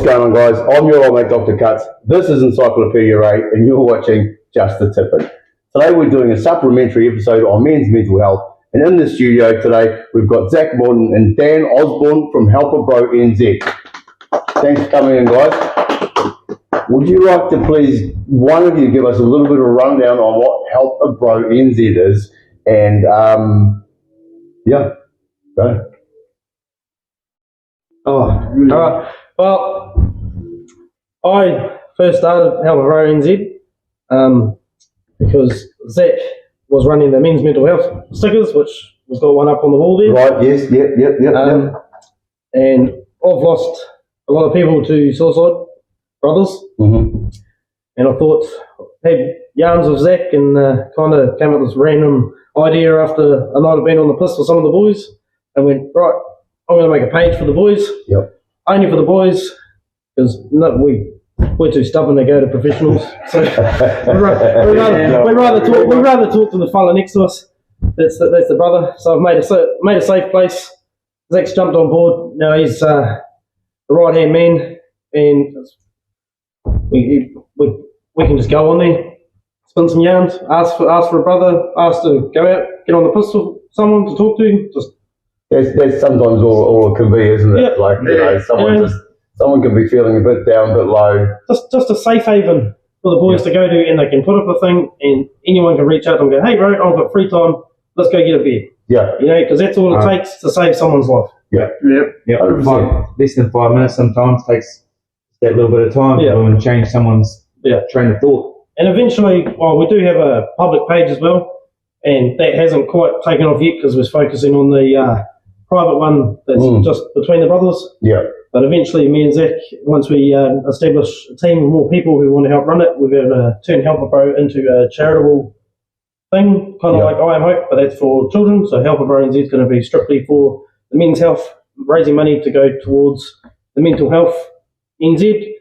What's going on, guys? I'm your old mate, Dr. Cuts. This is Encyclopedia Ray, and you're watching Just the Tippin'. Today we're doing a supplementary episode on men's mental health, and in the studio today we've got Zac, Morton, and Dan Osborne from Help NZ. Thanks for coming in, guys. Would you like to please, one of you, give us a little bit of a rundown on what Help NZ is, and yeah, go. Well, I first started Help NZ because Zac was running the men's mental health stickers, which we've got one up on the wall there. Right, yes, yep. And I've lost a lot of people to suicide, brothers. Mm-hmm. And I thought, had yarns with Zac and kind of came up with this random idea after a night of being on the piss with some of the boys. And went, right, I'm going to make a page for the boys. Yep. Only for the boys, because we're too stubborn to go to professionals. So we'd rather talk to the fella next to us. That's the brother. So I've made a safe place. Zac's jumped on board. Now he's the right hand man, and we can just go on there, spin some yarns, ask for a brother, ask to go out, get on the piss with someone to talk to. That's sometimes all it can be, isn't it? Yeah. Like, you know, someone can be feeling a bit down, a bit low. Just a safe haven for the boys to go to, and they can put up a thing, and anyone can reach out and go, hey, bro, I've got free time, let's go get a beer. Yeah. You know, because that's all it takes to save someone's life. Yeah. Yep. Less than 5 minutes sometimes takes that little bit of time to change someone's train of thought. And eventually, we do have a public page as well, and that hasn't quite taken off yet because we're focusing on the private one that's just between the brothers. Yeah. But eventually, me and Zac, once we establish a team of more people who want to help run it, we're going to turn Help into a charitable thing, kind of like I Am Hope, but that's for children. So Help NZ is going to be strictly for the men's health, raising money to go towards the mental health NZ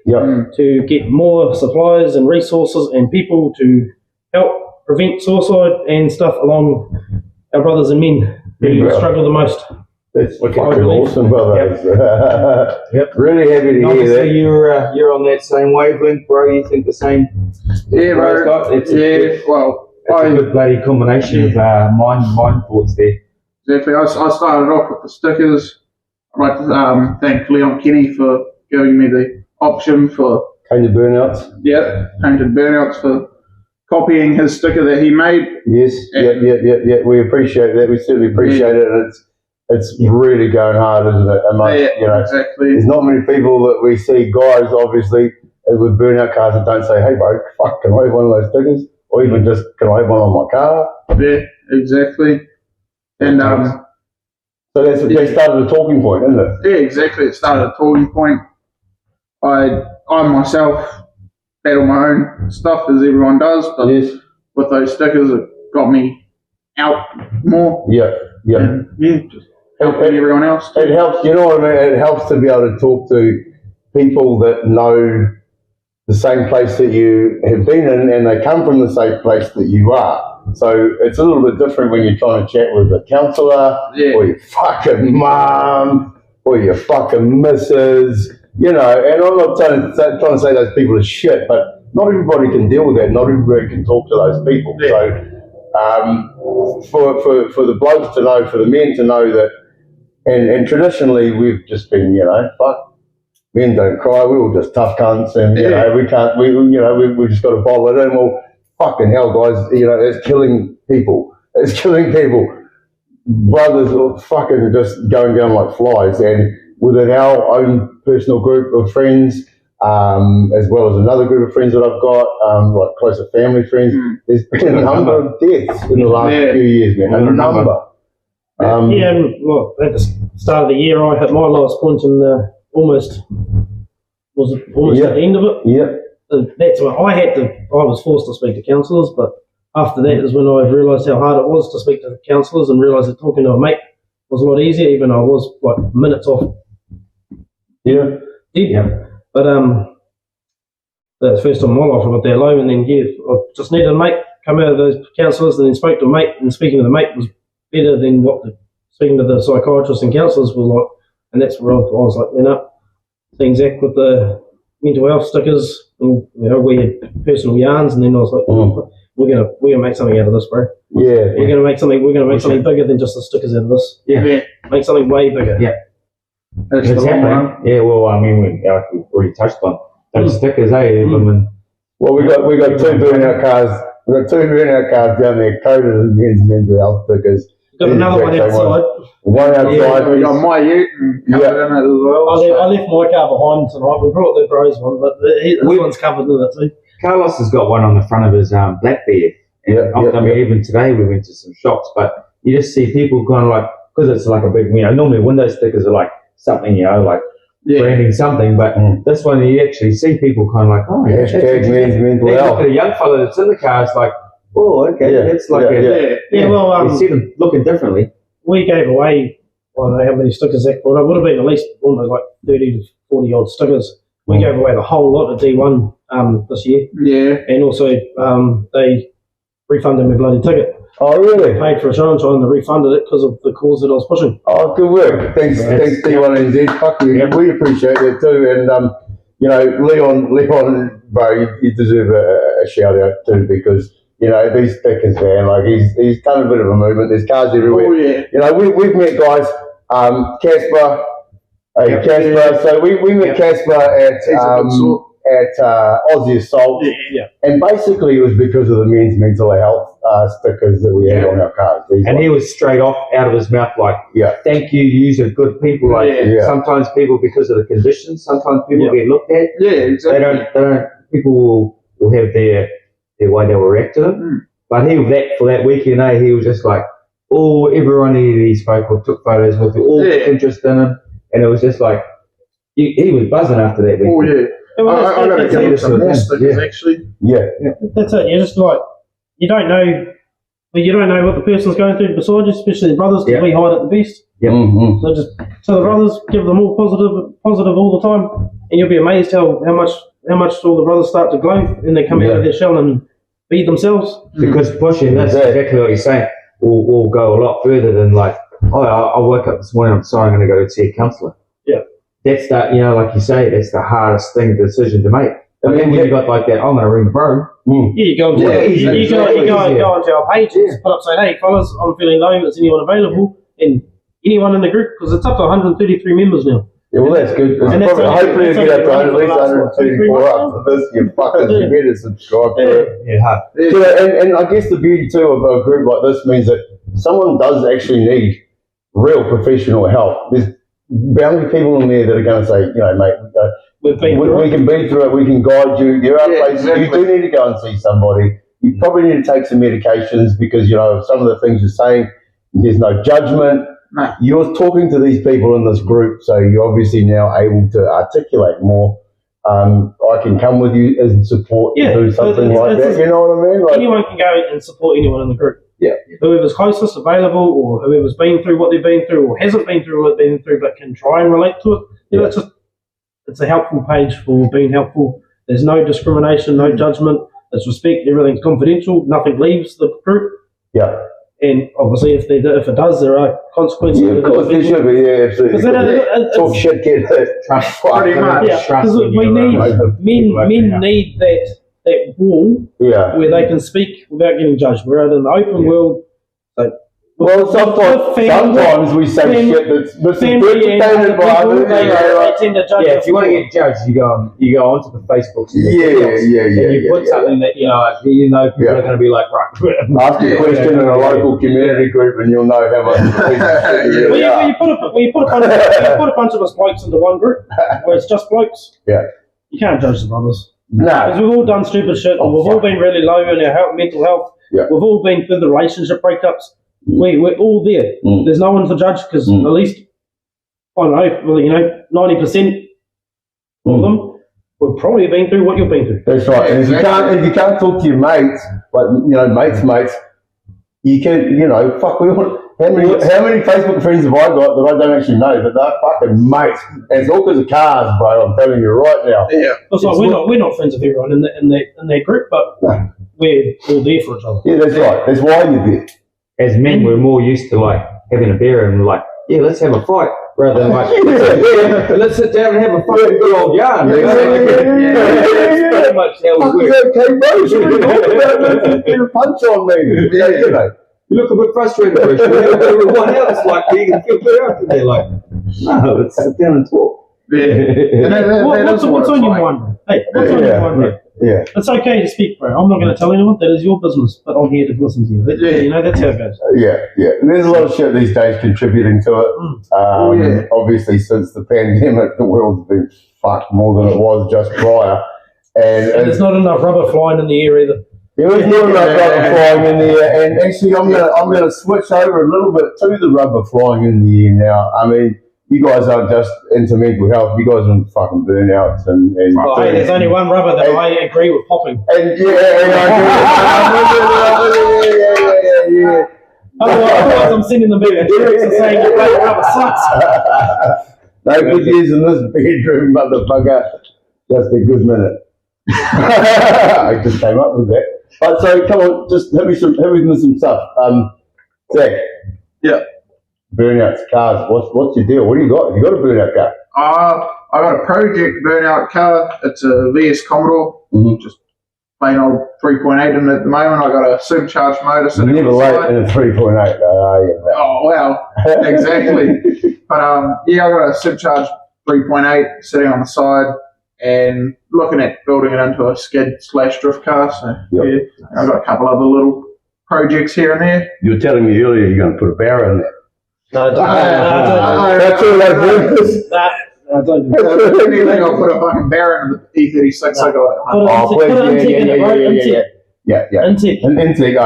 to get more supplies and resources and people to help prevent suicide and stuff along our brothers and men who struggle the most. That's fucking awesome, brother. Yep. Really happy to hear obviously that. You're on that same wavelength, bro. You think the same? Yeah, bro. It's a good bloody combination of mind thoughts there. Exactly. I started off with the stickers. I'd like to thank Leon Kenny for giving me the option for Contender Burnouts. Yeah, Contender Burnouts for copying his sticker that he made. Yes, yeah. We appreciate that. We certainly appreciate it. And it's really going hard, isn't it? Exactly. There's not many people that we see, guys, obviously, with Burnout Cars that don't say, hey, bro, fuck, can I have one of those stickers? Or even just, can I have one on my car? Yeah, exactly. And so they started a talking point, isn't it? Yeah, exactly. It started a talking point. I myself battle my own stuff, as everyone does, but with those stickers, it got me out more. Yeah. And, just helping everyone else. It helps, you know what I mean? It helps to be able to talk to people that know the same place that you have been in, and they come from the same place that you are. So it's a little bit different when you're trying to chat with a counsellor, or your fucking mum, or your fucking missus, you know. And I'm not trying to say those people are shit, but not everybody can deal with that. Not everybody can talk to those people. Yeah. So for the blokes to know, for the men to know that, and traditionally we've just been, fuck, men don't cry, we're all just tough cunts, and we just got to bottle it in. Well, fucking hell, guys, it's killing people. It's killing people. Brothers are fucking just going down like flies, and within our own personal group of friends, as well as another group of friends that I've got, like closer family friends, there's been a number of deaths in the last few years, man. A number. At the start of the year, I hit my lowest point and almost at the end of it. Yeah. That's when I was forced to speak to counsellors, but after that is when I realised how hard it was to speak to counsellors and realised that talking to a mate was a lot easier, even though I was like minutes off. Yeah. But that's the first time in my life I got that low, and then I just needed a mate, come out of those counsellors, and then spoke to a mate, and speaking to the mate was better than what speaking to the psychiatrists and counsellors was like, and that's where I was like, seeing Zac with the mental health stickers. And, we had personal yarns, and then I was like, we're gonna make something out of this, bro. Yeah. We're gonna make something bigger than just the stickers out of this. Yeah. Make something way bigger. Yeah. That's the long run. Yeah, well, I mean, we already touched on those stickers, eh? Well, we got 2 burnout cars. We got 2 burnout cars down there coated in mental health stickers. Got another one outside. One outside. Yeah, we got my ute and covered in it as well. I left my car behind tonight. We brought the bros one, but this one's covered in it too. Carlos has got one on the front of his black beard. I mean, even today we went to some shops, but you just see people kind of like, because it's like a big, normally window stickers are like something, like branding something, but this one you actually see people kind of like, oh, yeah, hashtag mental health. Look at a young fella that's in the car, it's like, oh, okay, that's like well, you see them looking differently. We gave away, I don't know how many stickers Zac brought. It would have been at least almost like 30 to 40 odd stickers. We gave away the whole lot at D1 this year. Yeah. And also they refunded my bloody ticket. Oh, really? Paid for insurance and they refunded it because of the cause that I was pushing. Oh, good work. Thanks, D1NZ. Fuck you. We appreciate that too. And, Leon, bro, you deserve a shout out too, because these stickers, man, like he's done a bit of a movement. There's cars everywhere. Oh, yeah. We've met guys, Casper. So we met Casper at Aussie Assault. Yeah. And basically it was because of the men's mental health stickers that we had on our cars. He was straight off out of his mouth like, thank you, you are good people. Like sometimes people, because of the conditions, sometimes people get looked at. Yeah, exactly. They don't. People will have their way they will react to them. But for that weekend, he was just like, everyone he spoke with, took photos with, all interest in him, and it was just like he was buzzing after that weekend. Oh yeah. I'm going to get some more stickers actually. Yeah. That's it. You're just like, you don't know what the person's going through beside you, especially the brothers, because we hide at the best. Yeah. So the brothers, give them all positive all the time, and you'll be amazed how much all the brothers start to glow, and they come out of their shell and be themselves. Because pushing, that's exactly what you're saying, will go a lot further than like, I woke up this morning, I'm sorry, I'm going to go see a counsellor. Yeah. That's that, like you say, that's the hardest decision to make. And then when you got like that, I'm going to ring bro. Yeah, you go onto our page and put up saying, hey fellas, I'm feeling low, is anyone available? And anyone in the group, because it's up to 133 members now. Yeah, well, that's good. Hopefully you'll get up to at least 134 after this. You better subscribe to it. And I guess the beauty too of a group like this means that someone does actually need real professional help. There's boundary people in there that are going to say, mate, we can be through it, we can guide you. There are places you do need to go and see somebody. You probably need to take some medications because, some of the things you're saying, there's no judgment. No. You're talking to these people in this group, so you're obviously now able to articulate more. I can come with you and support and do something like that. You know what I mean? Like, anyone can go and support anyone in the group. Yeah. Whoever's closest available, or whoever's been through what they've been through, or hasn't been through what they've been through, but can try and relate to it. It's a helpful page for being helpful. There's no discrimination, no judgment. There's respect. Everything's confidential. Nothing leaves the group. Yeah. And obviously, if it does, there are consequences. Yeah, of course there should be. Yeah, absolutely. Talk shit, get hurt. Trust. Pretty much. Yeah, because we need men need that wall where they can speak without getting judged. We're out in the open world. Sometimes we say shit that's interpreted by others. They tend to judge. If you want to get judged, you go onto the Facebooks. And you put something that people are going to be like, right. Ask a question in a local community group, and you'll know how much. You put a bunch of us blokes into one group where it's just blokes. Yeah. You can't judge the brothers. No. Because we've all done stupid shit, and we've all been really low in our mental health. Yeah. We've all been through the relationship breakups. We're all there. There's no one to judge because at least, I don't know, 90% of them will probably have been through what you've been through. That's right. And if you can't talk to your mates, mates, you can, how many Facebook friends have I got that I don't actually know, but they're fucking mates. And it's all because of cars, bro, I'm telling you right now. Yeah. We're not friends with everyone in that group, but we're all there for each other. Yeah, that's right. That's why you're there. As men, we're more used to like having a beer and like, let's have a fight. rather than like, let's sit down and have a fucking good old yarn. That's pretty much how we work. Okay, bro, you punch on me. You look a bit frustrated, Bruce. Everyone else like you can feel better after they're like, no, let's sit down and talk. Yeah. What's on your mind? Hey, what's on your mind, bro? Yeah. It's okay to speak, bro. I'm not going to tell anyone. That is your business. But I'm here to listen to you. You know, that's how it goes. Yeah. And there's a lot of shit these days contributing to it. Obviously, since the pandemic, the world's been fucked more than it was just prior. And there's not enough rubber flying in the air either. There is not enough rubber flying in the air. And actually, I'm gonna switch over a little bit to the rubber flying in the air now. I mean, you guys aren't just into mental health. You guys are into fucking burnouts and hey, there's only one rubber that I agree with popping. And yeah. Otherwise, I'm sending them back to lyrics and saying your rubber sucks. No good use in this bedroom, motherfucker. Just a good minute. I just came up with that. But so come on, just hit me with some stuff. Zac. Yeah. Burnouts, cars. What's your deal? What do you got? You got a burnout car? I got a project burnout car. It's a VS Commodore. Just plain old 3.8 in it at the moment. I got a supercharged motor sitting Never on the late side. in a 3.8 though, are you? Oh wow, exactly. But I got a supercharged 3.8 sitting on the side and looking at building it into a skid/drift car. So yeah, I've got a couple other little projects here and there. You were telling me earlier you're going to put a barrow in there. No, I That's all I do. don't. Anything, I'll put a fucking barrow in the E36 I got. Yeah. Intake. An intake,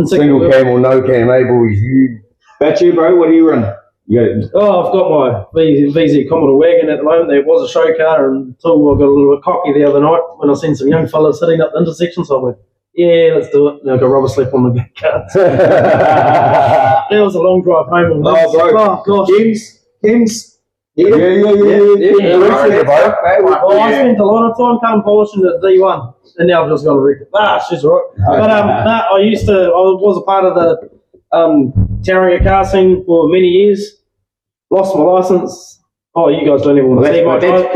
single cam or no cam able is you. That's you, bro. What do you run? I've got my VZ Commodore wagon at the moment. It was a show car until I got a little bit cocky the other night when I seen some young fellas sitting up the intersection. So I went, yeah, let's do it. And I got rubber slip on the back car. That was a long drive home. Oh, bro. Oh, gosh. Kings. Yeah. I spent a lot of time cutting polishing the D1, and now I've just got to wreck it. She's right. But I was a part of the Tshir car scene for many years. Lost my license. Oh, you guys don't even want to see my drive.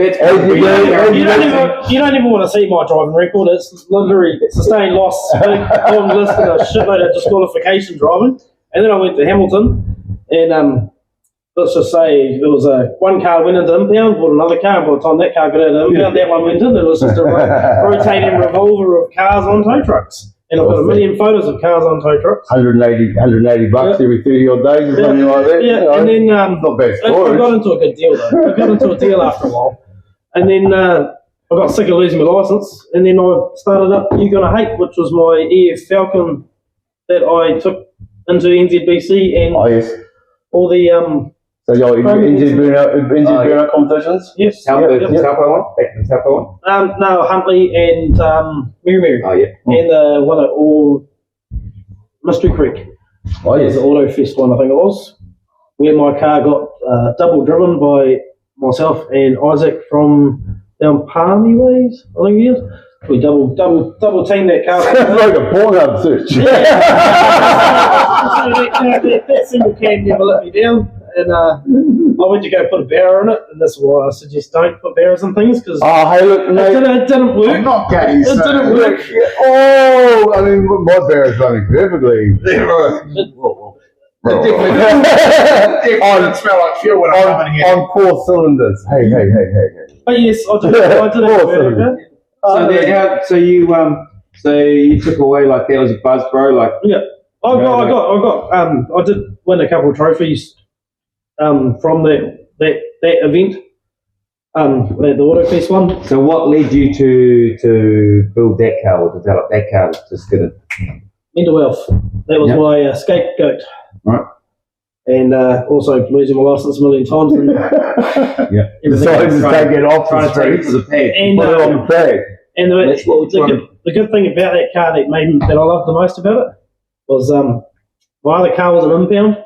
You don't even want to see my driving record. It's literally sustained loss, big long list and a shitload of disqualification driving. And then I went to Hamilton, and let's just say there was one car went into impound, bought another car, and by the time that car got out of impound, that one went in. It was just a rotating revolver of cars on tow trucks. And I've got a million photos of cars on tow trucks. 180 bucks every 30 odd days or something like that. Yeah, and then not bad I got into a good deal though. I got into a deal after a while. And then I got sick of losing my license, and then I started up You're Gonna Hate, which was my EF Falcon that I took into NZBC and all the So your engine burnout competitions? Yes. Taupo one? No, Huntley and Mary. Oh, yeah. And the one at all Mystery Creek. Oh, yes. The Auto Fest one, I think it was, where my car got double driven by myself and Isaac from down Palmy Ways, I think it is. We double teamed that car. Sounds like a Pornhub search. That single cam never let me down. And I went to go put a barrow in it, and that's why I suggest don't put barrows in things, because hey, look, mate, it didn't work. I'm not gay, It didn't work. Oh, I mean, my barrow's running perfectly. Definitely doesn't smell like fuel when I'm coming here. On 4 cylinders. Hey. But yes, I did it. So you took away like there was a buzz, bro. Like I did win a couple of trophies from that event, the Auto Fest one. So what led you to build that car or develop that car? Just get it. Mental health. That was my scapegoat. Right. And also losing my license a million times. And Decided to take it off the streets. The peg. And put it on the peg. And the good thing about that car that I loved the most about it was my other car was an impound,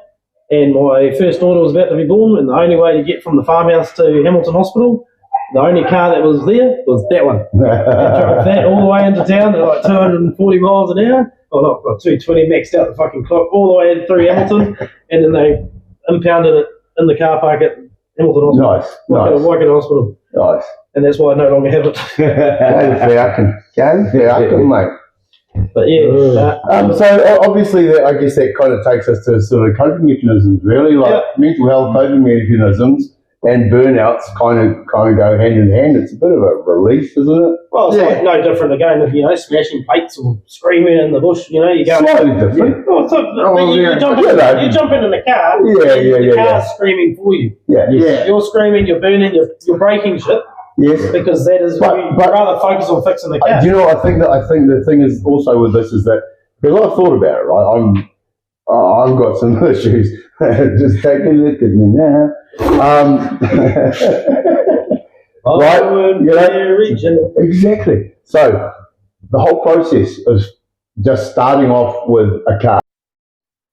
and my first daughter was about to be born, and the only way to get from the farmhouse to Hamilton Hospital, the only car that was there was that one. I drove that all the way into town at like 240 miles an hour. Oh, not 220, maxed out the fucking clock, all the way in through Hamilton, and then they impounded it in the car park at Hamilton Hospital. Nice, nice. Waikato Hospital. Nice. And that's why I no longer have it. Go to Falcon, mate. But yeah. So obviously, I guess that kind of takes us to sort of coping mechanisms, really, like mental health coping mechanisms and burnouts kind of go hand in hand. It's a bit of a relief, isn't it? Well, it's like no different again if smashing plates or screaming in the bush. You go slightly different. You jump into the car. The car's screaming for you. Yeah. You're screaming. You're burning. You're breaking shit. Yes, because that is but rather focus on fixing the car. Do you know? I think the thing is also with this is that because I've thought about it, right? I've got some issues. Just take a look at me now. Right? Exactly. So the whole process of just starting off with a car.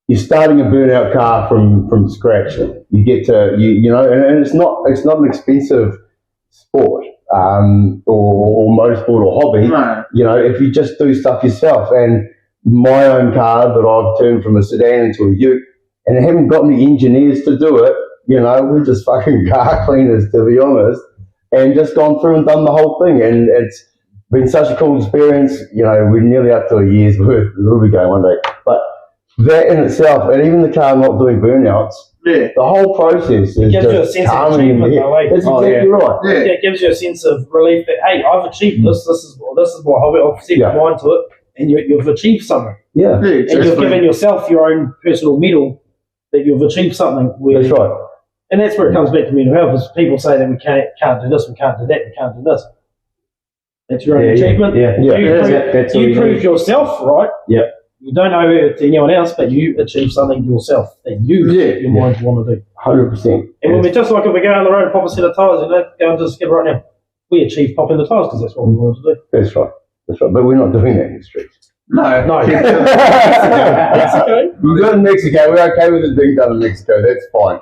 You're starting a burnout car from scratch. You get to and it's not an expensive sport or motorsport or hobby. No. If you just do stuff yourself. And my own car that I've turned from a sedan into a ute, and I haven't got any engineers to do it. We're just fucking car cleaners, to be honest, and just gone through and done the whole thing. And it's been such a cool experience. We're nearly up to a year's worth. We'll be going one day, but that in itself, and even the car not doing burnouts. Yeah. The whole process is gives you a sense of achievement, That's exactly right. Yeah. It gives you a sense of relief that, hey, I've achieved this. This is my hobby. I've set my mind to it, and you've achieved something. Yeah. Exactly. And you've given yourself your own personal medal that you've achieved something. That's right. And that's where it comes back to mental health. Is people say that we can't do this, we can't do that, we can't do this. That's your own achievement. You proved yourself, right? Yeah. You don't know to anyone else, but you achieved something yourself that you set your mind to want to do. 100%. And when we just like if we go on the road and pop a set of tyres, go and just get it right now. We achieved popping the tyres because that's what we wanted to do. That's right. But we're not doing that in the streets. No. That's okay. You do it in Mexico. We're okay with it being done in Mexico. That's fine.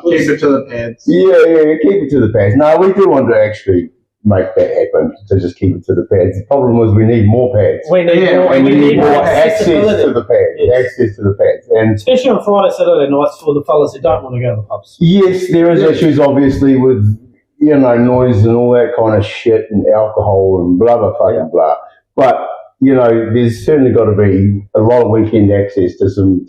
Keep it to the pads. Yeah, keep it to the pads. No, we do want to actually make that happen, to just keep it to the pads. The problem was we need more pads. We need more access to the pads. Yes. Access to the pads. And especially on Friday, Saturday nights for the fellas who don't want to go to the pubs. yes, there is issues obviously with noise and all that kind of shit and alcohol and blah blah fucking blah. But there's certainly got to be a lot of weekend access to some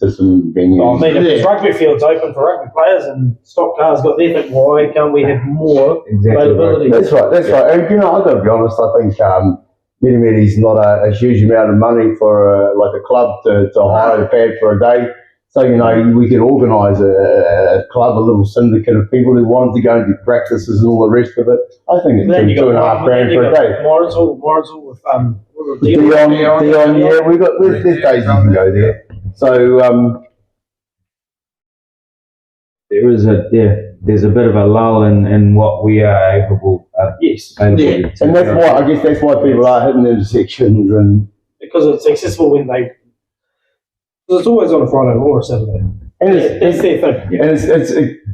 venues. If there's rugby fields open for rugby players and stock cars got there, think why can't we have more availability? That's right. And I've got to be honest. I think Midi-Midi's not a huge amount of money for a club to hire a pad for a day. So, we could organise a club, a little syndicate of people who wanted to go and do practices and all the rest of it. I think it's $2.5 grand for a day. Morton with Dion, there's days you can go there. So, there's a bit of a lull in what we are able and that's why people are hitting intersections because it's accessible when it's always on a Friday or a Saturday. And it's their thing. Yeah. And it's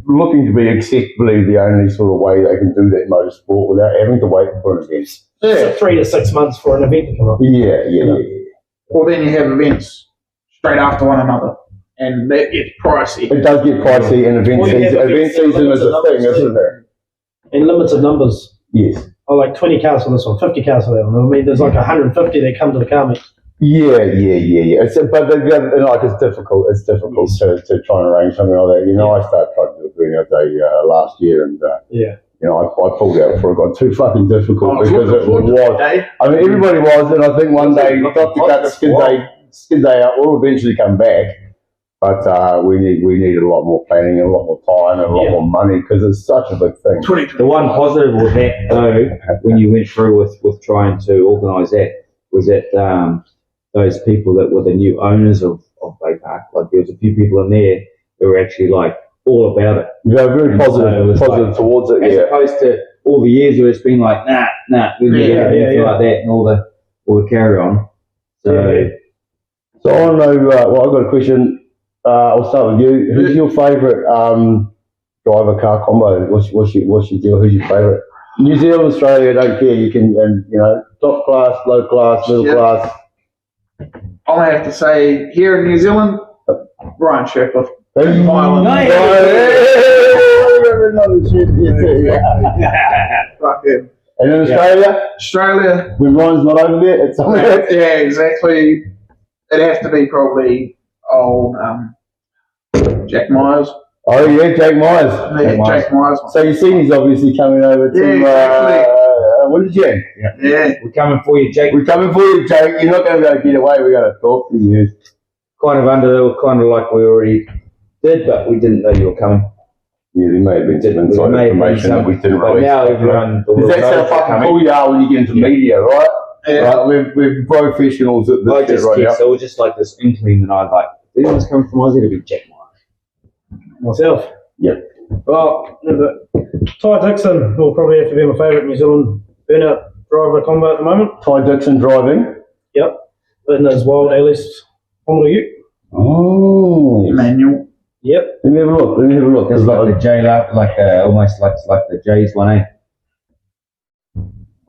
looking to be acceptably the only sort of way they can do that motorsport without having to wait for an event. So 3 to 6 months for an event to come up. Yeah. Well, then you have events straight after one another, and that gets pricey. It does get pricey, and event season is a thing, isn't it? And limited numbers. Yes. Like 20 cars for this one, 50 cars for that one. I mean, there's like 150 that come to the car meet. Yeah. It's difficult. It's difficult to try and arrange something like that. I started trying to do a burnout day last year, and I pulled out before it got too fucking difficult because it was. I mean, everybody was, and I think one day Dr. Cut skid day out. We'll eventually come back, but we need a lot more planning, and a lot more time, and a lot more money because it's such a big thing. The one positive with that, though, when you went through with trying to organise that, was that those people that were the new owners of Bay Park, like there was a few people in there who were actually like all about it. Yeah, very positive towards it. As opposed to all the years where it's been like, nah, we need anything like that, and all the carry on. So I want to know. I've got a question. I'll start with you. Who's your favourite driver car combo? What's your deal? Who's your favourite? New Zealand, Australia, I don't care. You can, top class, low class, middle class. I have to say, here in New Zealand, Brian Sherpa. Violent. Fucking. And in Australia, Australia, when Ryan's not over there, it's yeah, exactly. It'd have to be probably old Jack Myers. Oh yeah, Jake Myers. Jack Myers. So you seen he's obviously coming over to what is Jen? Yeah. We're coming for you, Jake. We're coming for you, Jake. You're not going to be able to get away. We're going to talk to you. Kind of like we already did, but we didn't know you were coming. Yeah, there may have been some inside information that we didn't release. Now everyone, that's how fucking cool you are when you get into media, right? Yeah. Right, we're professionals at this shit right now. So it was just like this inkling, and I was like, if anyone's coming from Aussie, it'll be Jack Myers. Myself. Yep. Well, Ty Dixon will probably have to be my favourite New Zealand burnout driver combo at the moment. Ty Dixon driving. Yep. In his wild LS Honda Ute. Oh. Manual. Yep. Let me have a look. It's like the J, almost like the J's one, eh?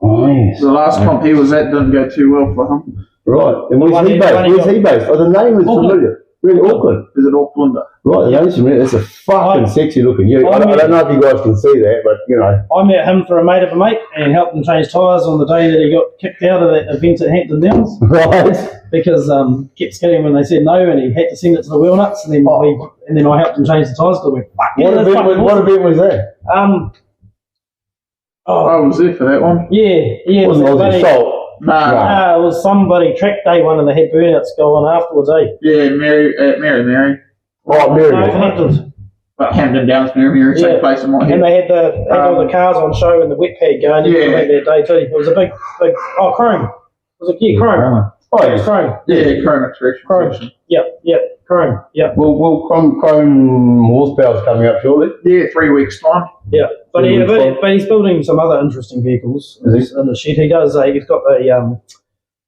Oh, yes. The last comp he was at didn't go too well for him. Right. And where's he based? Oh, the name is Auckland. familiar. Really, Auckland. Is it Auckland? Right, the name's familiar. It's a fucking sexy looking ute. I don't know if you guys can see that, but you know. I met him for a mate of a mate and helped him change tyres on the day that he got kicked out of that event at Hampton Downs. Right. Because kept skinning when they said no, and he had to send it to the wheel nuts, and then I helped him change the tyres. So we What event was that? I was there for that one. Yeah. Wasn't Aussie Salt? Nah. It was somebody track day one, and they had burnouts go on afterwards, eh? Yeah, Mary. Oh, No, Mary. Hamptons. But Hampton Downs, Mary, same place in my head. And they had all the cars on show and the wet pad going. Yeah. That day too. It was a big chrome. Was it chrome? Oh, It was chrome. Yeah, Chrome expression. Chrome. Yep, chrome. Yep. Well, Chrome horsepower's coming up shortly. Yeah, 3 weeks time. Yeah, but he's building some other interesting vehicles in the shed. He does. He's got a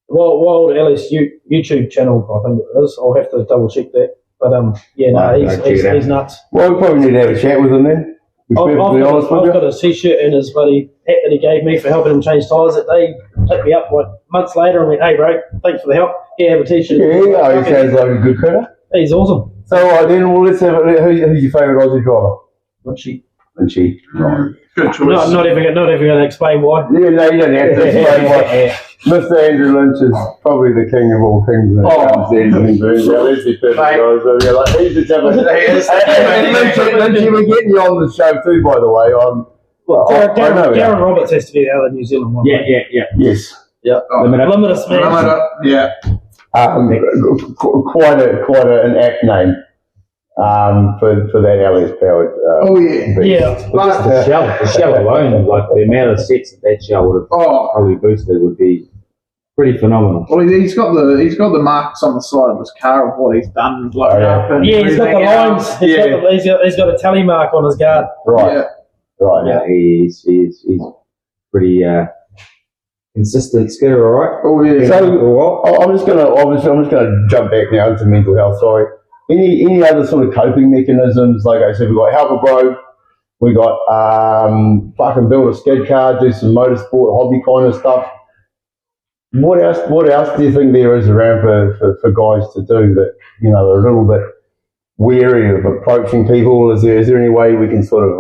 Wild LS YouTube channel. I think it is. I'll have to double check that. But he's nuts. Well, we probably need to have a chat with him then. I've got a T-shirt and his bloody hat that he gave me for helping him change tyres that day. Picked me up like months later and went, "Hey bro, thanks for the help. Yeah, have a T-shirt." Yeah, he sounds like a good critter. He's awesome. So then, let's have it. Who's your favourite Aussie driver? And she. Right. Good choice. Not even going to explain why. Yeah, no, you don't have to explain why. Mr. Andrew Lynch is probably the king of all kings when it comes to anything burns out. There's the perfect guy. So you're like, he's the devil. Lynch, you were getting you on the show too, by the way. Darren Roberts has to be the other New Zealand one. Yeah. Yes. Yeah. Limiter Smash. Yeah. Quite an apt name for that LS powered. Yeah. The shell alone, like the amount of sets that shell would have probably boosted would be pretty phenomenal. Well, he's got the marks on the side of his car of what he's done. He's got the lines. He's got a tally mark on his guard. Right. Yeah. Right. Yeah, he's pretty consistent skidder, all right. Oh yeah. So I'm just gonna jump back now into mental health. Sorry. Any other sort of coping mechanisms? Like I said, we've got Help a Bro. We got fucking build a skid car, do some motorsport hobby kind of stuff. What else do you think there is around for guys to do that are a little bit wary of approaching people? Is there any way we can sort of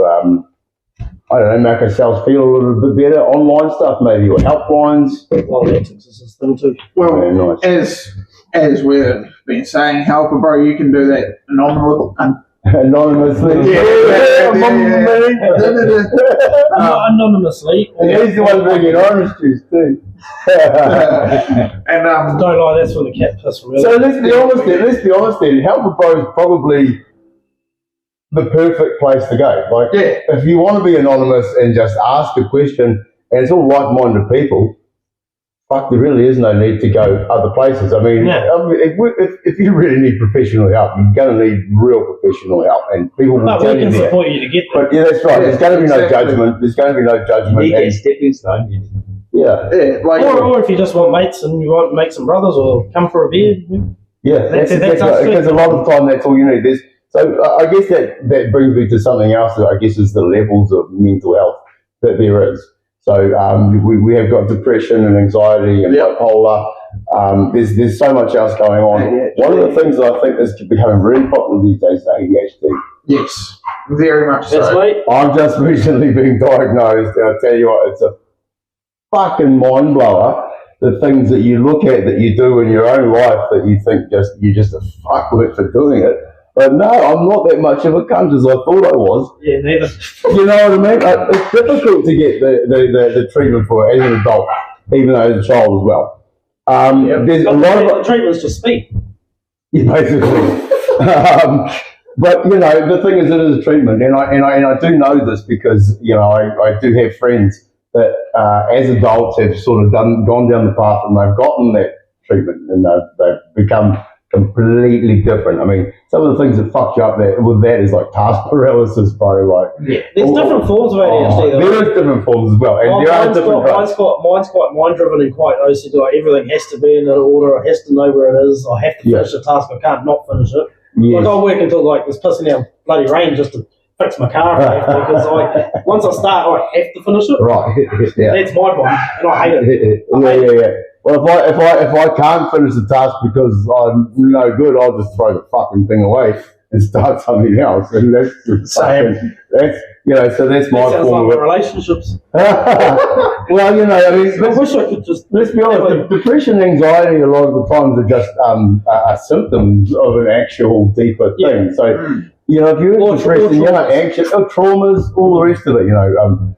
make ourselves feel a little bit better? Online stuff maybe, or helplines. Well, Antics is his thing too. Well, yeah, nice. as we've been saying, Help a Bro, you can do that anonymously. Anonymously. And he's the one bringing orange juice too. And don't lie, that's when the cat piss from. So let's be honest then. Help a Bro is probably the perfect place to go. Like, if you want to be anonymous and just ask a question, and it's all like-minded people, fuck, there really is no need to go other places. I mean, if you really need professional help, you're going to need real professional help, and people will tell you that. We can support you to get there. But yeah, that's right. There's going to be no judgment. There's going to be no judgment. You get stepping stone. Yeah. Or if you just want mates and you want to make some brothers or come for a beer. Yeah, that's because a lot of the time that's all you need. So I guess that brings me to something else that I guess is the levels of mental health that there is. So we have got depression and anxiety and bipolar. There's so much else going on. One of the things that I think is becoming really popular these days is ADHD. Yes, very much so. That's right. I've just recently been diagnosed, and I'll tell you what, it's a fucking mind blower. The things that you look at that you do in your own life that you think you're just a fuckwit for doing it. But no, I'm not that much of a cunt as I thought I was. Yeah, neither. You know what I mean? It's difficult to get the treatment for it as an adult, even though as a child as well. There's a lot of the treatment's just speed. Yeah, basically. But you know, the thing is, it is a treatment, and I do know this because you know I do have friends that as adults have sort of gone down the path and they've gotten that treatment and they've become completely different. I mean, some of the things that fuck you up with that is like task paralysis, bro. Like, yeah, there's different forms of ADHD. There is different forms as well, and there are different. Mine's quite mind-driven and quite OCD. Like everything has to be in an order. I has to know where it is. I have to finish a task. I can't not finish it. Yes. Like I work until like it's pissing down bloody rain just to fix my car because like once I start, I have to finish it. Right. Yeah. That's my problem, and I hate it. Yeah. Well, if I can't finish the task because I'm no good, I'll just throw the fucking thing away and start something else. And that's so that's my sounds form like of relationships. Well, you know, I mean, I wish I could just. Let's be honest. Depression, anxiety, a lot of the times are just symptoms of an actual deeper thing. So. You know, if you're depressed and you're not anxious, traumas, all the rest of it, you know,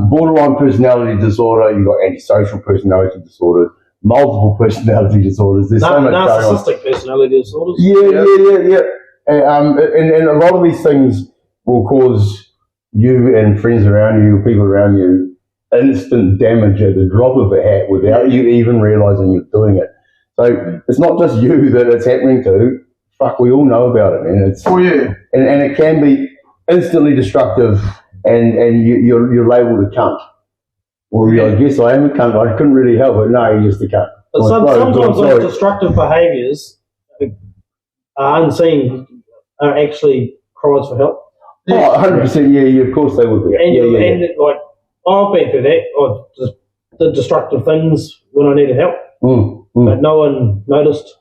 borderline personality disorder, you've got antisocial personality disorders, multiple personality disorders. There's so much going on. Narcissistic personality disorders. Yeah. And a lot of these things will cause you and friends around you, people around you, instant damage at the drop of a hat without you even realising you're doing it. So it's not just you that it's happening to. Fuck, we all know about it, man. It's and it can be instantly destructive, and you're labelled a cunt. Well, I guess I am a cunt. I couldn't really help it. No, you're just a cunt. But sometimes those destructive behaviours are unseen, are actually cries for help. Oh, 100%. Yeah. Of course they would be. And like I've been through that. I just did destructive things when I needed help, but no one noticed.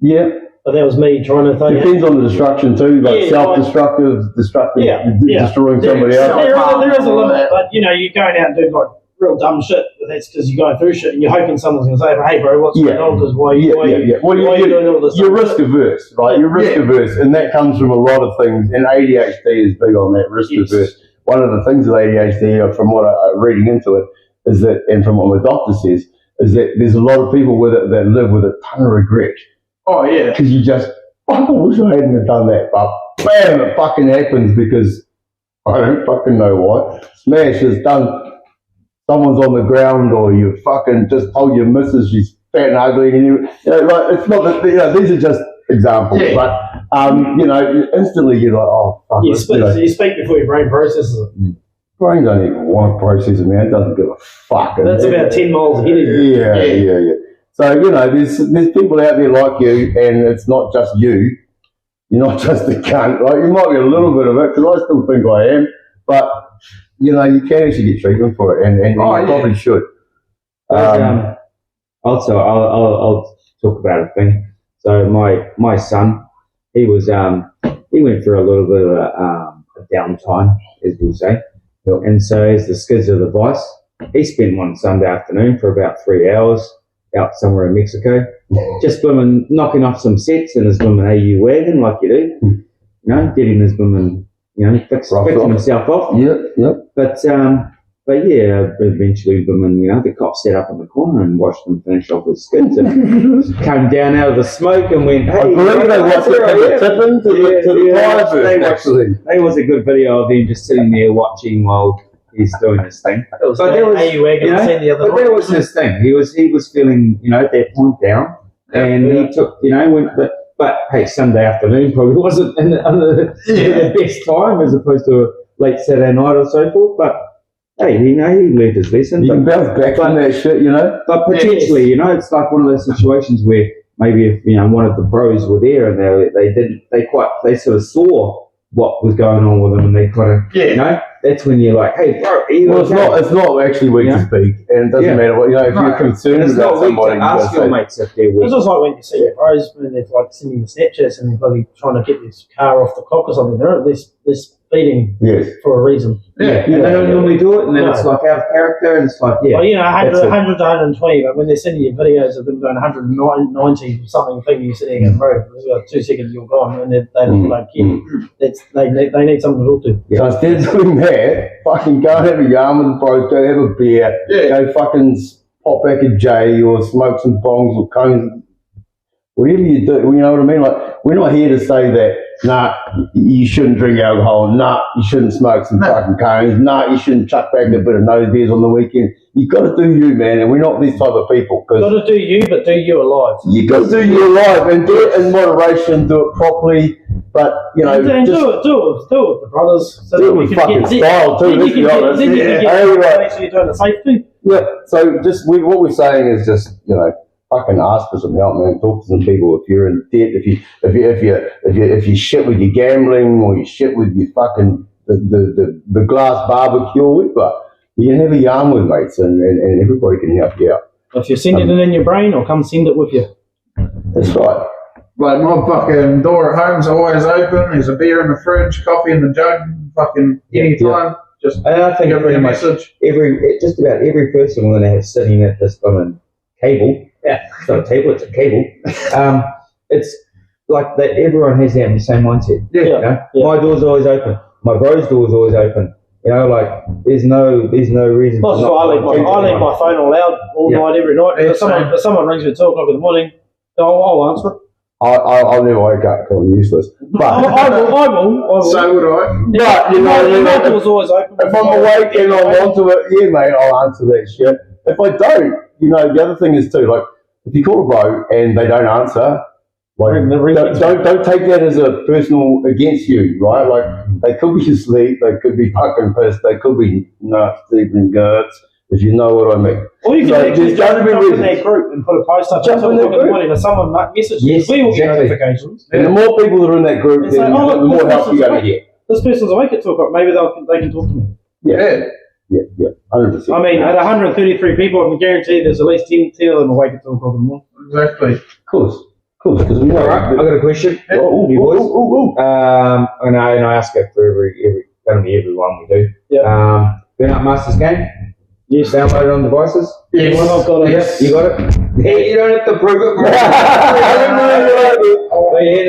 Yeah. But that was me trying to think. Depends on the destruction too, like self-destructive, destroying somebody else. There is a limit, but you know, you're going out and doing like real dumb shit. But that's because you're going through shit and you're hoping someone's going to say, "Hey, bro, what's going on? Because why are you doing all this?" You're risk averse, right? You're risk averse, and that comes from a lot of things. And ADHD is big on that risk averse. One of the things with ADHD, from what I'm reading into it, is that, and from what my doctor says, is that there's a lot of people with it that live with a ton of regret. Oh, yeah. Because you just, I wish I hadn't have done that, but bam, it fucking happens because I don't fucking know why. Smash is done. Someone's on the ground, or you fucking just told your missus she's fat and ugly, and you know, like, it's not that, you know, these are just examples, but, you know, instantly you're like, oh, fuck. You speak before your brain processes it. Brain don't even want to process it, man. It doesn't give a fuck. That's about 10 miles ahead of you. Yeah. So, you know, there's people out there like you, and it's not just you. You're not just a cunt. Like, you might be a little bit of it, because I still think I am. But, you know, you can actually get treatment for it, and you probably should. Also, I'll talk about a thing. So my son, he went through a little bit of a downtime, as we'll say. Yep. And so as the skids of the vice, he spent one Sunday afternoon for about 3 hours out somewhere in Mexico, just blooming knocking off some sets in his blooming AU wagon like you do, you know, getting his blooming, you know, fixing himself off. Yep. But yeah, eventually blooming, you know, the cops sat up in the corner and watched him finish off his skids and came down out of the smoke and went, hey, I believe they watched it tipping to the tire actually. That was a good video of him just sitting there watching while he's doing this thing. But there was his thing. He was feeling, you know, at that point down, and he took, you know, but hey, Sunday afternoon probably wasn't the best time as opposed to a late Saturday night or so forth. But hey, you know, he learned his lesson. You can bounce back from that shit, you know. But potentially, you know, it's like one of those situations where maybe if, you know, one of the pros were there and they sort of saw what was going on with them, and they kind of, you know, that's when you're like, hey, bro, are you Well, okay? it's not actually weak to speak, and it doesn't matter what, if you're concerned It's about not weak somebody, to ask your mates if they're It's weak. just like when you see your bros when they're like sending you Snapchats and they're bloody trying to get this car off the clock or something. They're speeding Yes. for a reason. Yeah, and they don't normally do it, and then it's like out of character, and it's like, Well, 100 that's it. to 120, but when they're sending you videos of them going 190 or something, thinking you're sitting in the road, it's like 2 seconds you're gone, and they don't care. They need something to talk to. So instead of doing that, fucking go and have a yarn with the bros, go have a beer, go fucking pop back a J or smoke some bongs or cones, whatever you do, you know what I mean? Like, we're not here to say that, nah, you shouldn't drink alcohol, nah, you shouldn't smoke some fucking cones, nah, you shouldn't chuck back a bit of nose beers on the weekend. You got to do you, man, and we're not these type of people. Got to do you, but do you alive. You got to do your life and do it in moderation, do it properly, but do it with the brothers. So do it with fucking style too, let's be honest. Actually doing the safe thing. Yeah, so just what we're saying is just, fucking ask for some help, man. Talk to some people if you're in debt, if you shit with your gambling or you shit with your fucking the glass barbecue or whatever. You can have a yarn with mates and everybody can help you out. If you're sending it in your brain, or come send it with you. That's right. Like, my fucking door at home's always open. There's a beer in the fridge, coffee in the jug. Fucking anytime. Just And I think give me pretty a much message. just about every person we're going to have sitting at this fucking cable. Yeah, it's not a table, it's a cable. It's like that. Everyone has that same mindset. Yeah. My door's always open. My bro's door's always open. Like there's no reason. Well, so I leave my phone on loud all night, every night. If someone rings me at 2 o'clock in the morning, I'll answer it. I'll never wake up calling useless. But I will. So would I. But my door's always open. if I'm awake and I'm onto it, yeah, mate, I'll answer that shit. If I don't, the other thing is too, like, if you call a bro and they don't answer, like, don't take that as a personal against you, right? Like, they could be asleep, they could be fucking pissed, they could be nuts, deep in guts, if you know what I mean. Or you can actually jump in reasons. their group and put a post up at 2 o'clock in the morning and someone messages. Yes, we all get exactly. notifications. And the more people that are in that group, It's then like, the more help you're going to get. This person's awake at 2 o'clock, maybe they can talk to me. Yeah, 100%. I mean, at 133 people, I can guarantee there's at least 10 of them awake at 2 o'clock in the morning. Exactly. Of course, because we know. All right, I got a question. You boys. And I ask it for everyone we do. Yeah. Burnout Masters game. Yes. Download it on devices. Yes. Well, I've got it. Yes. You got it. Yeah, you don't have to prove it.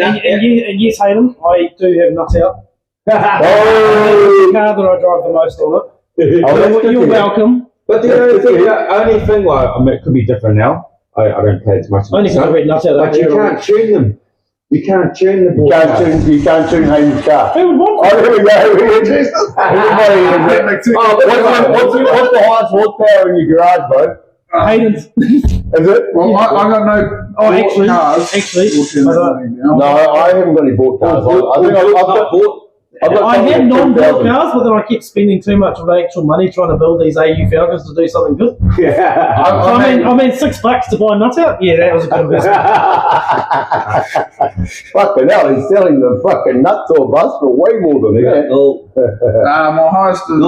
And yes, Hayden, I do have nuts out. Oh, The car that I drive the most on it. that's good You're to hear. welcome. But the only thing, well, I mean, it could be different now. I don't pay as much. Only because I read nuts out. But you can't tune them. You can't tune the You can't tune Hayden's car. Who would want Oh, here we go. Everybody is what's the highest horsepower in your garage, bro? Hayden's? Is it? Well, I got no actually, cars. No, I haven't got any bought cars. I think I've got I had something non-built 10,000. cars, but then I kept spending too much of actual money trying to build these AU Falcons to do something good. Yeah. I mean, $6 to buy nuts out. Yeah, that was a good investment. Fucking hell, he's selling the fucking nut tour bus for way more than that. My highest is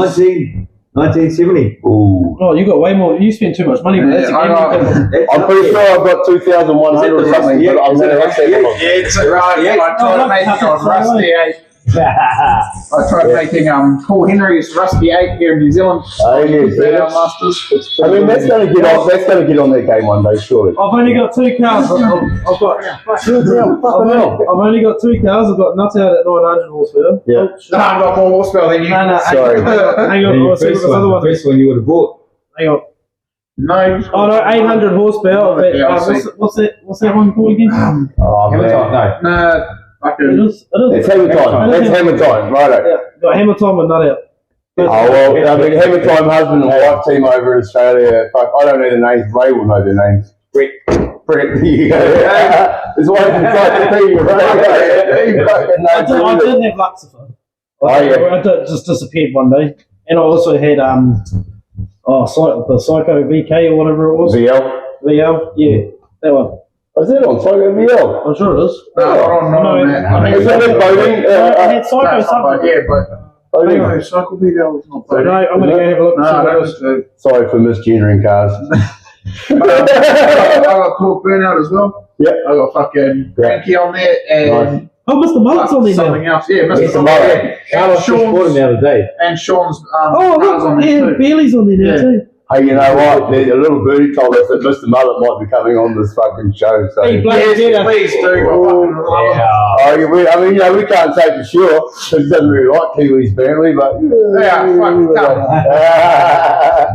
1970. Ooh. Oh, you got way more. You spend too much money. But that's I'm pretty sure I've got 2,100 or something, but I'm going to have to. Yeah, it's right. Yeah. I tried making on Rusty 8. I tried making Paul Henry's Rusty 8 here in New Zealand. Oh, yes, Burnout Masters. I mean, that's going to get on. That's going to get on that game one day, surely. I've only got 2 cars. I've only got 2 cars. I've got nuts out at 900 horsepower. Yeah. No, I've got more horsepower than you. No. Sorry. Hang on. The first one you would have bought. Hang on. No. Oh no, 800 horsepower. What's that one called again? Oh, man. No. It is. It's hammer time. It's hammer time. Right. Yeah, got hammer time and nut out. Oh, well, I mean, hammer time husband and wife team over in Australia. Fuck, I don't know their names. Ray will know their names. Brett. There you go. His wife is like the team, I did have Lucifer. I just disappeared one day. And I also had the Psycho VK or whatever it was. VL, yeah, that one. Is that on Psycho VL? I'm sure it is. No, Is that a voting? I had Psycho something. Yeah, but Oh, Hang yeah. on. Cycle video is not So, bad. no, I'm going to go have a look and see No, what that else. was good. Sorry for misgendering cars. I got called Burnout as well. Yep. I got fucking Frankie on there and Oh, Mr. Mullet's on there now. something else. Yeah, Yes, Mr. Mullet. Mullet. Carlos just bought him the other day. And Sean's Oh, cars on look, there yeah, too. Bailey's on there now Yeah. too. Hey, you know what? A little birdie told us that Mr. Mullet might be coming on this fucking show. So. Hey, bloody Yes, dinner. please do. I fucking love it. Yeah. I mean, you know, we can't say for sure because he doesn't really like Kiwis apparently, but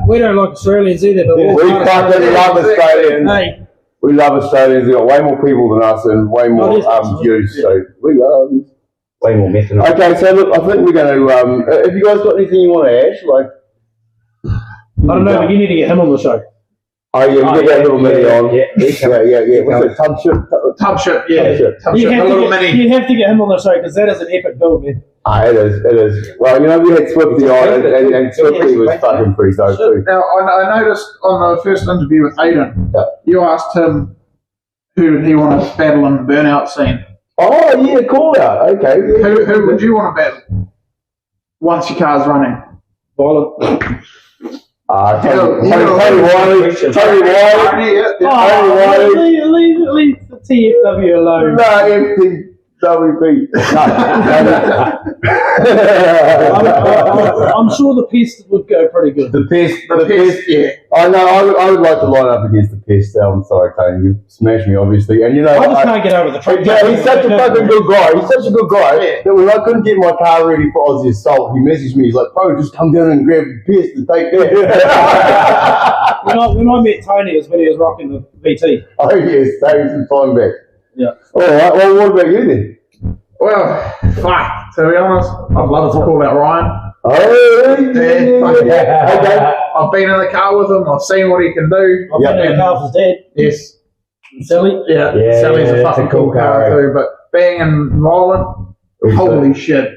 We don't like Australians either, but we fucking love Australians. Hey, We love Australians. We've got way more people than us and way more views, so we love them. Way more methanol. Okay, so look, I think we're going to. Have you guys got anything you want to add? Like, I don't know, but you need to get him on the show. oh yeah, we get that little mini on. Yeah. Yeah. What's it? Tub ship, yeah. Tub ship. Tub You ship, a have, little to mini. you have to get him on the show because that is an epic build, man. Ah, it is. Well, you know, we had Swifty on, and Swifty was fucking pretty dope too. Now, I noticed on the first interview with Hayden, you asked him who did he want to battle in the burnout scene. Oh yeah, call out. Okay. Yeah. Who would you want to battle once your car's running? Violent. Tony Wiley. Tony Wiley. Oh, leave the TFW alone. No, empty WP. I'm sure the pest would go pretty good. The pest. Yeah. I know. I would like to line up against the pest. I'm sorry, Tony. You smashed me, obviously, and you know. I just can't get over the truck. Yeah, he's such a fucking good guy. He's such a good guy that when I couldn't get my car ready for Aussie Assault, he messaged me. He's like, "Bro, just come down and grab the pest and take that." When I met Tony, it was when he was rocking the VT. Oh yes, taking some time back. Yeah. All right. Well, what about you then? Well, fuck, to be honest, I'd love to call out Ryan. Oh, Yeah. Okay. I've been in the car with him, I've seen what he can do. I've been in the car with his dad. Yes. Sally. Yeah, Yeah, Sally's a that's fucking a cool cool car car, too, but being in Mullet, holy shit.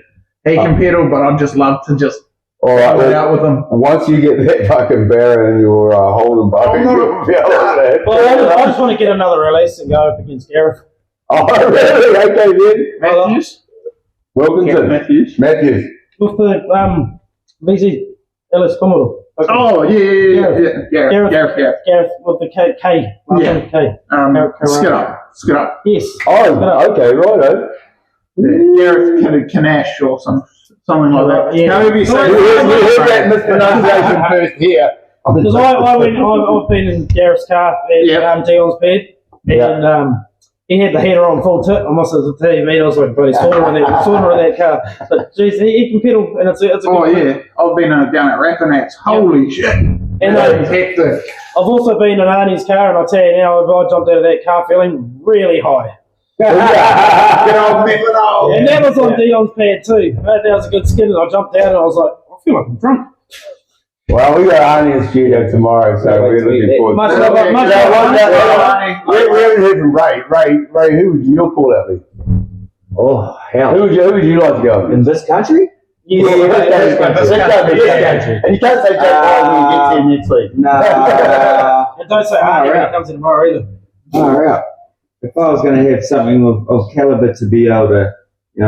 He can pedal, but I'd just love to just All right. go it Well, out with him. once you get that fucking barrel in your holding bucket, you'll be able to. Well, I just want to get another release and go up against Gareth. Oh, really? Okay, then. Matthews? Wilkinson. Matthews? Matthews. With the VZ LS Commodore. Okay. Oh, yeah. Gareth. Gareth with the K. Last Yeah. name K. Skid up. Yes. Oh, okay, righto. Gareth Kanash or something like that. Yeah. However you say We it. heard that mispronunciation first here. Because I've been in Gareth's car at Yep. Dion's bed, and he had the heater on full tip. I must have to tell you, mate, I was like, bloody sauna in that car. But geez, he can pedal, and it's a Oh, good yeah. I've been down at Rapinats. Holy shit. And Hectic. I've also been in Arnie's car, and I'll tell you now, I jumped out of that car feeling really high. Get old methanol. And that was on Dion's pad too. That was a good skin, and I jumped out, and I was like, I feel like I'm drunk. Well, we got Arnie in studio tomorrow, so we're looking forward Much to love, it. much love. We haven't heard from Ray. Ray, who would your call out be? Oh, hell. Who would you like to go In with? this country? Yes. This country. And you can't say Jack Paul when you get here next week. Nah. And don't say Arnie when he comes in tomorrow either. Alright. If I was going to have something of caliber to be able to,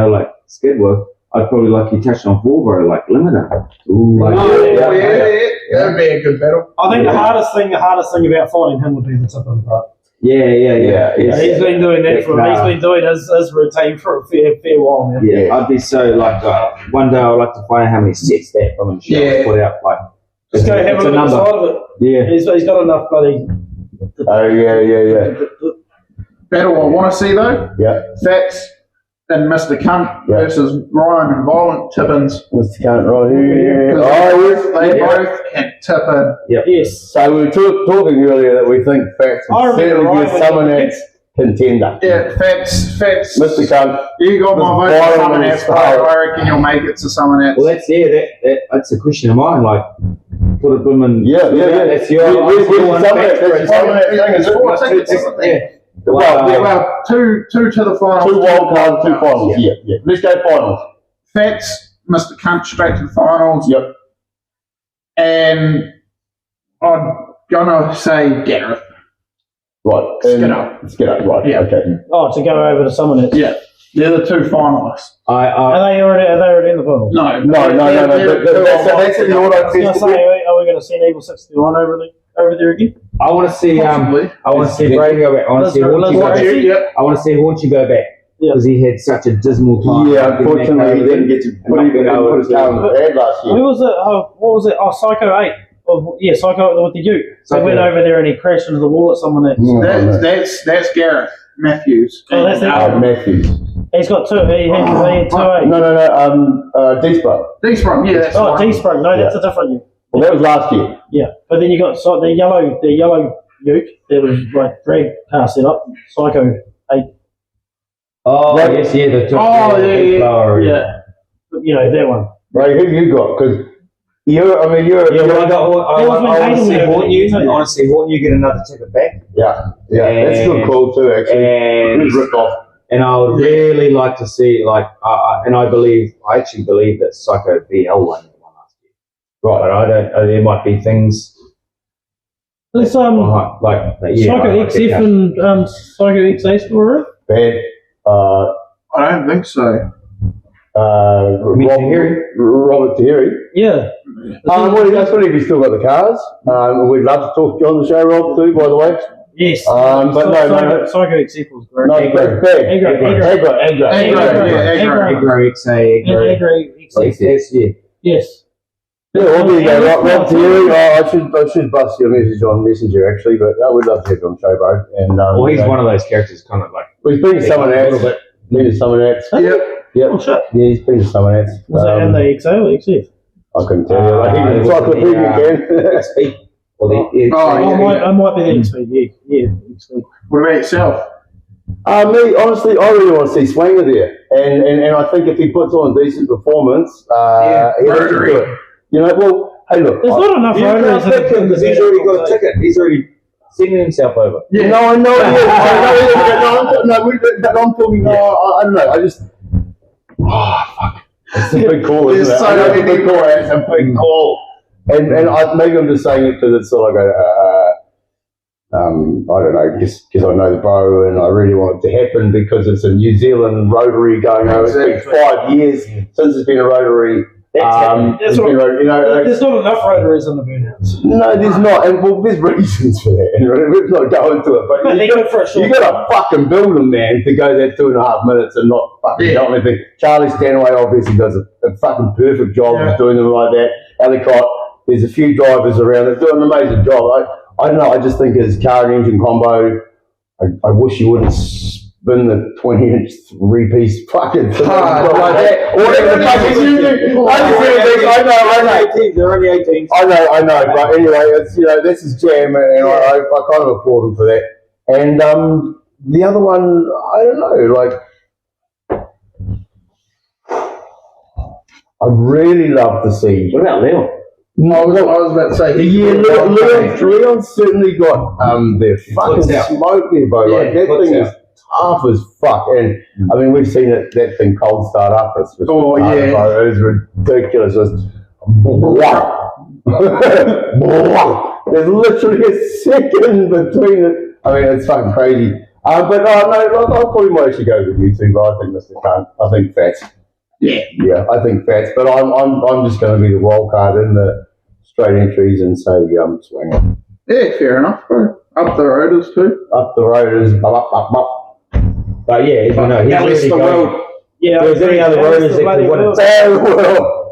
like skid with, I'd probably like you touched on Volvo, like limiter. Ooh, like Yeah. That'd be a good battle. I think the hardest thing about fighting him would be the tip of the part. Yeah. He's been doing that he's been doing his routine for a fair while now. Yeah, I'd be so like one day I'd like to find out how many sets that woman put out. Like, Just go have a look at the side of it. Yeah, He's got enough bloody. Oh, yeah. Battle I want to see though. Yeah. Fats and Mr. Cunt versus Ryan and Violent Tippins. Mr. Cunt right here. They both can tip in. Yes. So we were talking earlier that we think Fats I would remember certainly be a Ryan Summernats contender. Yeah, Fats. Mr. Cunt. You got my vote Violent for and Summernats, but Style. I reckon you'll make it to Summernats. well that's a question of mine. Like, put a woman. Yeah. That's your. Well, two to the finals. 2 wild cards, 2 finals. Yeah. Let's go finals. Fats, Mr. Cunt, straight to the finals. Yep. And I'm gonna say Gareth. Right. Skid up, right. Yeah. Okay. Oh, to go over to Summernats. Yeah, they're the two finalists. Are they already in the final? No. No. That's in the auto I was going to festival. say, are we going to send Evil 61 over there again? I want to see. Possibly. I want to see Brady go back. I want to see Hornchy go back. Yeah. I want to see Hornchy go back Yeah. because he had such a dismal time. Yeah, unfortunately, he didn't get to put his car in the bag last Who year. was it? What was it? Oh, Psycho 8. Psycho with the Ute. So he Psycho went 8. over there and he crashed into the wall at someone else. That's Gareth Matthews. Oh, that's it. Matthews. He's got two. He had 2-8. No. D-Spot. D-Sprung, yeah, that's Oh, right. D-Sprung. No, that's a different Ute. Well, that was last year. Yeah, but then you got the yellow Ute. There was like drag car set up. Psycho 8. Oh Right. yes, yeah. The Yeah. You know that one. Right, who you got? Because you're. Yeah, well, I was want to see Hayden Horton. there. I want to see Horton get another ticket back. Yeah, that's a good call too. Actually, And it was ripped off. And I would really like to see, and I actually believe that Psycho BL won that one last year. Right. But I don't. There might be things There's Psycho XF and Psycho XA were it? Bad. I don't think so. Robert Tshir. Yeah. That's what if you still got the cars. We'd love to talk to you on the show, Rob, too, by the way. Yes. But no. Psycho XF was great. No, Agro. Agro XA, Agro XF. yeah. Yes. Yeah, well, there you go. Rob Tshir. I should bust your message on Messenger, actually, but we'd love to have you on the show, bro. And, Well, he's one of those characters, kind of like. Well, he's been to Summernats. Been to Summernats. Yep. Oh, shit. Yeah, he's been to Summernats. Was that in the XA or XF? I couldn't tell you. It's like a XP. Well, I might be the XP, yeah. XP. What about yourself? Me, honestly, I really want to see Swanger there, and I think if he puts on a decent performance, he'll Rotary. do it. You know, well, hey, look, There's not enough rotaries in the because he's already got a ticket. He's already sending himself over. Yeah. No, I know. But I'm talking. I don't know. I just. Oh fuck! It's a big call, isn't it? So many big call. It's a big call. And maybe I'm just saying it because it's sort of like I don't know, just because I know the bro and I really want it to happen because it's a New Zealand Rotary going over. It's been 5 years since it's been a Rotary. There's not enough rotaries in the burnouts. No, there's not, and well, there's reasons for that. And we're not going to it, but you got to fucking build them, man, to go there 2.5 minutes and not fucking do anything. Charlie Stanway obviously does a fucking perfect job of doing them like that. Ellicott, there's a few drivers around that do an amazing job. I don't know. I just think as car and engine combo, I wish you wouldn't spin the 20-inch three-piece fucking thing like that. Or whatever the fuck is using. I know. They're only 18. I know. But anyway, it's this is jam, and I kind of applaud them for that. And the other one, I don't know. I'd really love to see. What about Leon? I was about to say. Leon certainly got their fucking smoke there, bro. Like that thing is tough as fuck. And I mean, we've seen that thing cold start up. It's just it is ridiculous. It's there's literally a second between it. I mean, it's fucking crazy. But no, I probably might actually go with you two. But I think Mr. Cunt. I think Fats. Yeah, I think Fats. But I'm just going to be the wild card in the straight entries and say Swanger. Yeah, fair enough, bro. Up the roaders too. Up the roaders, up. But yeah, he's already going. Yeah, if there was any other roaders that could win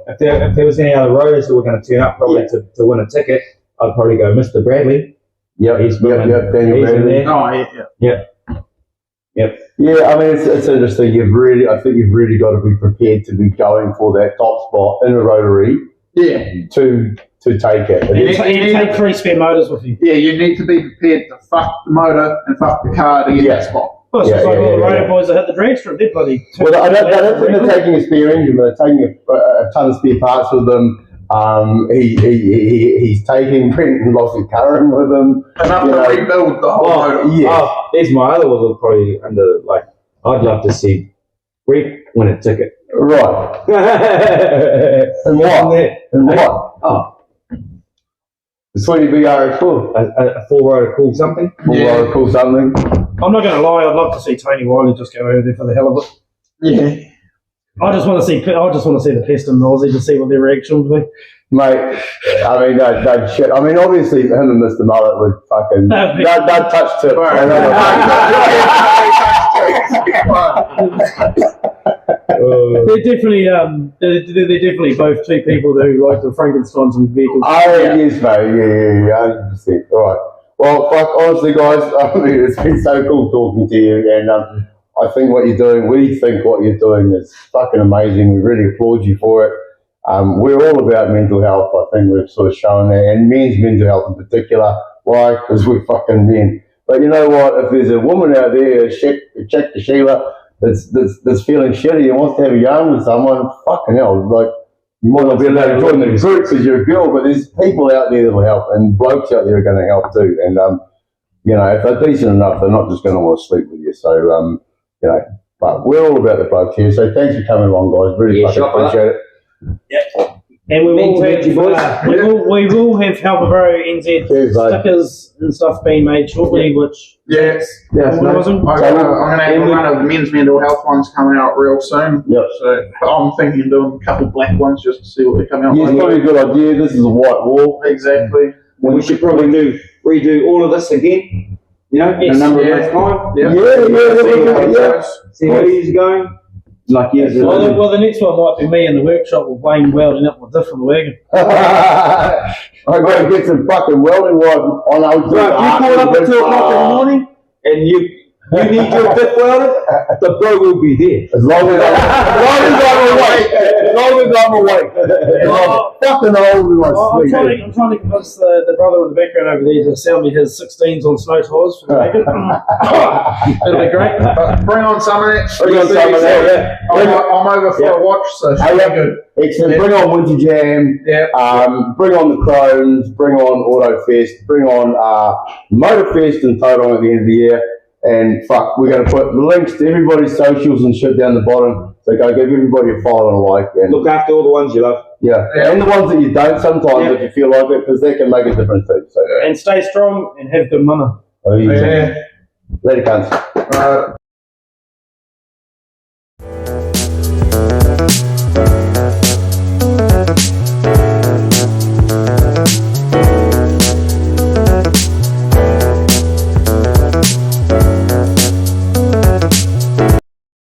If there was any other roaders that were going to turn up probably to win a ticket, I'd probably go Mr. Bradley. Yep, Daniel Bradley. Oh, Yep. Yeah, I mean it's interesting. I think you've really got to be prepared to be going for that top spot in a Rotary. Yeah. To take it. You take 3 spare motors with you. Yeah, you need to be prepared to fuck the motor and fuck the car to get that spot. Well, it's just like all the Rotor boys that hit the drag strip, they're bloody. Well, I don't think they're taking a spare engine, but they're taking a ton of spare parts with them. He's taking Brenton Lockett Curran with him. Enough to rebuild the whole motor. Yeah. There's my other one probably under I'd love to see Rick win a ticket. Right. And what? Oh. It's what you'd be RX4. A four-rotor cool something. Four-rotor cool something. I'm not going to lie. I'd love to see Tony Wiley just go over there for the hell of it. Yeah. I just want to see the Pest and Aussie to see what their reaction would be. Mate, I mean, they'd shit. I mean, obviously, him and Mr. Mullet would fucking. They'd touch tips. They're definitely both two people who like the Frankensteins and vehicles. Oh, yes, mate. Yeah, 100%. All right. Well, fuck, honestly, guys, I mean, it's been so cool talking to you, and I think what you're doing, we think what you're doing is fucking amazing. We really applaud you for it. We're all about mental health. I think we've sort of shown that, and men's mental health in particular. Why? Because we're fucking men. But you know what? If there's a woman out there, a chick to Sheila, that's feeling shitty and wants to have a yarn with someone, fucking hell, like, you might not be allowed to join the group because you're a girl, but there's people out there that'll help, and blokes out there are going to help too. And you know, if they're decent enough, they're not just going to want to sleep with you. So you know, but we're all about the blokes here. So thanks for coming along, guys. Really fucking appreciate it. Yep. And we will have Help Ofz NZ stickers and stuff being made shortly, which yes, awesome. I'm gonna have a run of men's mental health ones coming out real soon. Yep. So I'm thinking of doing a couple black ones just to see what they come out. Yeah, it's probably a good idea. This is a white wall. Exactly. We should probably redo all of this again. You know, in a number of months' time. Yeah. See how he's going. Like well, the next one might be me in the workshop with Wayne welding up my different wagon. I'm going to get some fucking welding wire on our you call up at 2 o'clock in the morning and you need your diff welded, the bro will be there. As long as I'm awake. Fucking old in my sleep. I'm trying to convince the brother in the background over there to sell me his 16s on snow tires for the wagon. That'll be great. But bring on Summernats. Yeah. I'm over for a watch, so should be good. Excellent. Yeah. Bring on Winter Jam. Yeah. Bring on the Crones. Bring on Auto Fest. Bring on Motor Fest and Total at the end of the year. And fuck, we're going to put the links to everybody's socials and shit down the bottom. So go give everybody a follow and a like. And look after all the ones you love. Yeah. And the ones that you don't sometimes if you feel like it, because that can make a difference too. So. And stay strong and have good money. Later, cunts.